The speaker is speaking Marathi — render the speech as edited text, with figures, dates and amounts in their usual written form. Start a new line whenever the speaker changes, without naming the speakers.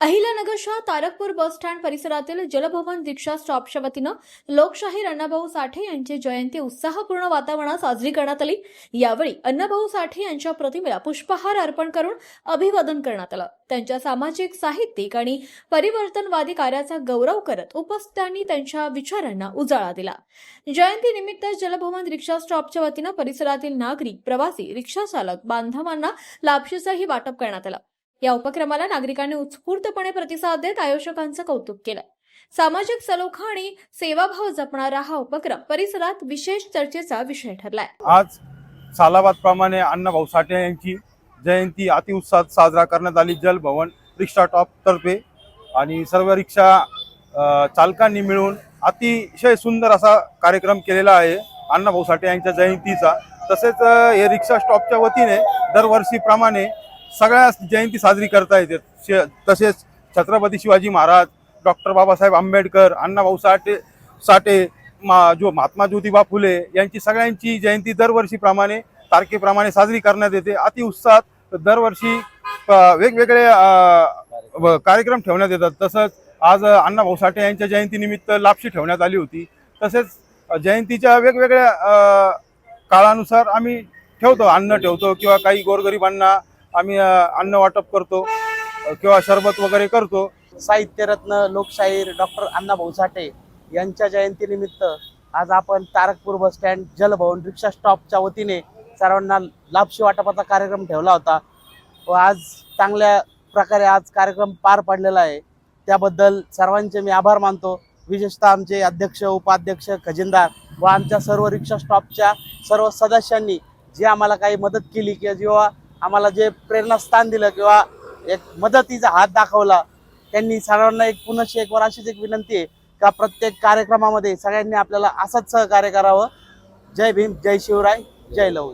अहिल्यानगरच्या तारकपूर बस स्टँड परिसरातील जलभवन रिक्षा स्टॉपच्या वतीनं लोकशाहीर अण्णाभाऊ साठे यांची जयंती उत्साहपूर्ण वातावरणात साजरी करण्यात आली। यावेळी अण्णाभाऊ साठे यांच्या प्रतिमेला पुष्पहार अर्पण करून अभिवादन करण्यात आलं। त्यांच्या सामाजिक, साहित्यिक आणि परिवर्तनवादी कार्याचा गौरव करत उपस्थितांनी त्यांच्या विचारांना उजाळा दिला। जयंतीनिमित्त जलभवन रिक्षा स्टॉपच्या वतीनं परिसरातील नागरिक, प्रवासी, रिक्षा चालक बांधवांना लापशीचंही वाटप करण्यात आलं। या उपक्रमाला नागरिकांनी उत्स्फूर्तपणे प्रतिसाद देत आयोजकांचं कौतुक केलं। सामाजिक सलोखा आणि सेवाभाव जपणारा हा उपक्रम परिसरात विशेष चर्चेचा विषय ठरलाय।
आज सालाबादप्रमाणे अण्णाभाऊ साठे यांची जयंती अतिउत्साहात साजरा करण्यात आली। जलभवन रिक्षा टॉप तर्फे आणि सर्व रिक्षा चालकांनी मिळून अतिशय सुंदर असा कार्यक्रम केलेला आहे अण्णाभाऊ साठे यांच्या जयंतीचा। तसेच हे रिक्षा स्टॉपच्या वतीने दरवर्षीप्रमाणे सगळ्या जयंती साजरी करता येते। तसेच छत्रपती शिवाजी महाराज, डॉक्टर बाबासाहेब आंबेडकर, अण्णाभाऊ साठे जो महात्मा ज्योतिबा फुले यांची सगळ्यांची जयंती दरवर्षीप्रमाणे तारखेप्रमाणे साजरी करण्यात येते। अति उत्साहात दरवर्षी वेगवेगळे कार्यक्रम ठेवण्यात येतात। तसंच आज अण्णाभाऊ साठे यांच्या जयंतीनिमित्त लापशी ठेवण्यात आली होती। तसेच जयंतीच्या वेगवेगळ्या काळानुसार आम्ही ठेवतो, अन्न ठेवतो किंवा काही गोरगरिबांना आम्ही अन्न वाटप करतो किंवा शरबत वगैरे करतो।
साहित्यरत्न लोकशाहीर डॉक्टर अण्णाभाऊ साठे यांच्या जयंतीनिमित्त आज आपण तारकपूर बस स्टँड जलभवन रिक्षा स्टॉपच्या वतीने सर्वांना लापशी वाटपाचा कार्यक्रम ठेवला होता व आज चांगल्या प्रकारे आज कार्यक्रम पार पडलेला आहे। त्याबद्दल सर्वांचे मी आभार मानतो। विशेषतः आमचे अध्यक्ष, उपाध्यक्ष, खजिनदार व आमच्या सर्व रिक्षा स्टॉपच्या सर्व सदस्यांनी जे आम्हाला काही मदत केली किंवा जेव्हा आम्हाला जे प्रेरणास्थान दिलं किंवा एक मदतीचा हात दाखवला, त्यांनी सर्वांना पुनश्च एक वर अशीच एक विनंती आहे का प्रत्येक कार्यक्रमामध्ये सगळ्यांनी आपल्याला असंच सहकार्य करावं। जय भीम, जय शिवराय, जय लव।